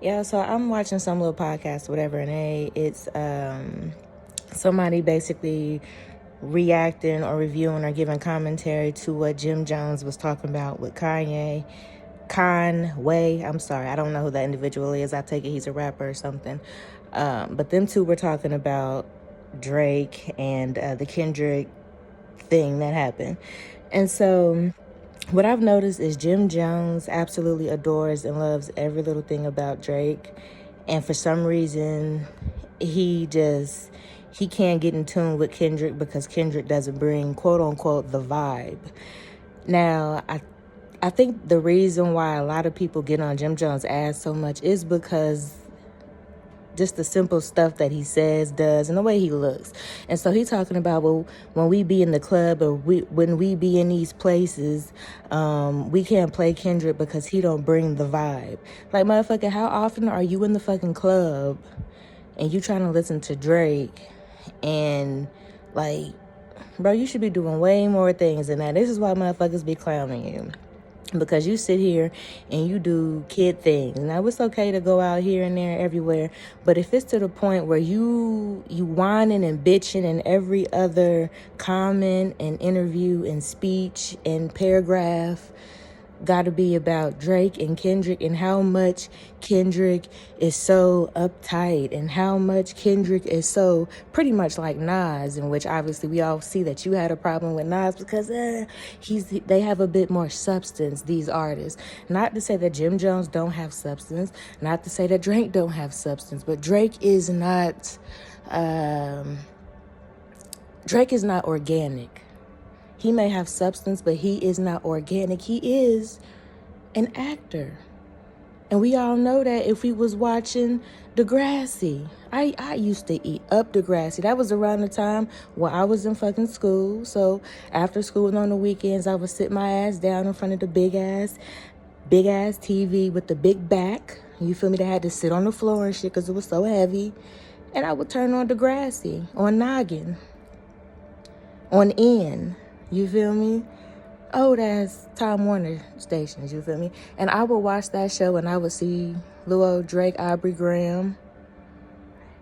Yeah, so I'm watching some little podcast, whatever, and it's somebody basically reacting or reviewing or giving commentary to what Jim Jones was talking about with Conway. I'm sorry, I don't know who that individual is. I take it he's a rapper or something. But them two were talking about Drake and the Kendrick thing that happened. And so what I've noticed is Jim Jones absolutely adores and loves every little thing about Drake. And for some reason, he can't get in tune with Kendrick because Kendrick doesn't bring, quote unquote, the vibe. Now, I think the reason why a lot of people get on Jim Jones' ass so much is because just the simple stuff that he says, does, and the way he looks. And so he's talking about, well, when we be in the club or when we be in these places, we can't play Kendrick because he don't bring the vibe. Like, motherfucker, how often are you in the fucking club and you trying to listen to Drake and, like, bro, you should be doing way more things than that. This is why motherfuckers be clowning you. Because you sit here and you do kid things. Now, it's okay to go out here and there everywhere, but if it's to the point where you whining and bitching in every other comment and interview and speech and paragraph got to be about Drake and Kendrick and how much Kendrick is so uptight and how much Kendrick is so pretty much like Nas, in which obviously we all see that you had a problem with Nas because they have a bit more substance, these artists. Not to say that Jim Jones don't have substance, not to say that Drake don't have substance, but Drake is not organic. He may have substance, but he is not organic. He is an actor. And we all know that if we was watching Degrassi. I used to eat up Degrassi. That was around the time when I was in fucking school. So after school and on the weekends, I would sit my ass down in front of the big ass TV with the big back. You feel me? They had to sit on the floor and shit because it was so heavy. And I would turn on Degrassi, on Noggin, on N. You feel me? Oh, that's Time Warner stations, you feel me? And I would watch that show and I would see little old Drake, Aubrey Graham.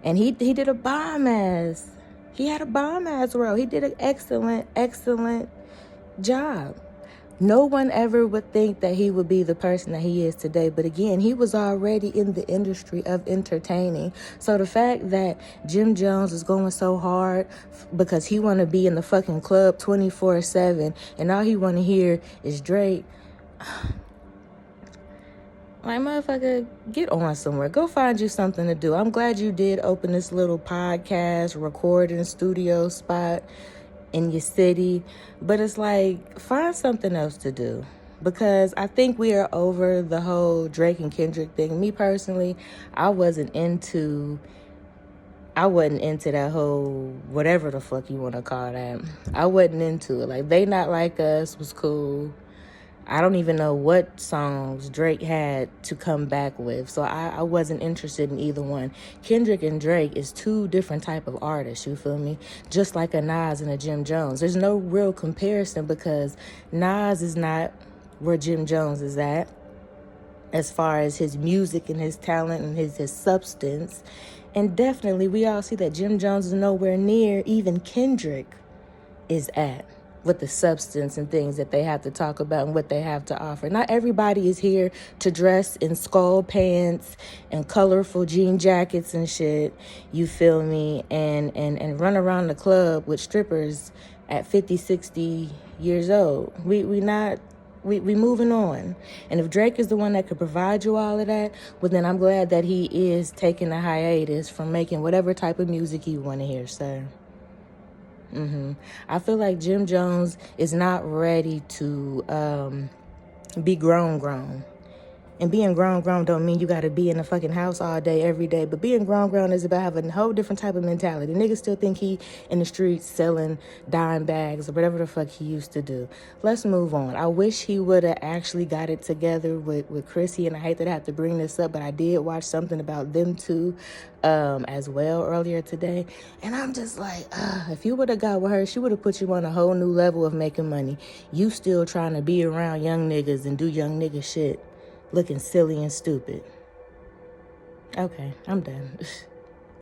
And he did a bomb-ass. He had a bomb-ass role. He did an excellent job. No one ever would think that he would be the person that he is today. But again, he was already in the industry of entertaining. So the fact that Jim Jones is going so hard because he want to be in the fucking club 24/7 and all he want to hear is Drake. Like, motherfucker, get on somewhere. Go find you something to do. I'm glad you did open this little podcast, recording studio spot in your city, but it's like, find something else to do, because I think we are over the whole Drake and Kendrick thing. Me personally, I wasn't into that whole whatever the fuck you want to call that. I wasn't into it. Like, They Not Like Us was cool. I don't even know what songs Drake had to come back with, so I wasn't interested in either one. Kendrick and Drake is two different type of artists, you feel me? Just like a Nas and a Jim Jones. There's no real comparison because Nas is not where Jim Jones is at as far as his music and his talent and his substance. And definitely we all see that Jim Jones is nowhere near even Kendrick is at, with the substance and things that they have to talk about and what they have to offer. Not everybody is here to dress in skull pants and colorful jean jackets and shit, you feel me, and run around the club with strippers at 50, 60 years old. We moving on. And if Drake is the one that could provide you all of that, well, then I'm glad that he is taking a hiatus from making whatever type of music you want to hear, sir. I feel like Jim Jones is not ready to be grown. And being grown don't mean you gotta be in the fucking house all day, every day. But being grown is about having a whole different type of mentality. Niggas still think he in the streets selling dime bags or whatever the fuck he used to do. Let's move on. I wish he would have actually got it together with Chrissy, and I hate that I have to bring this up, but I did watch something about them two as well earlier today. And I'm just like, if you would have got with her, she would have put you on a whole new level of making money. You still trying to be around young niggas and do young nigga shit, looking silly and stupid. Okay, I'm done.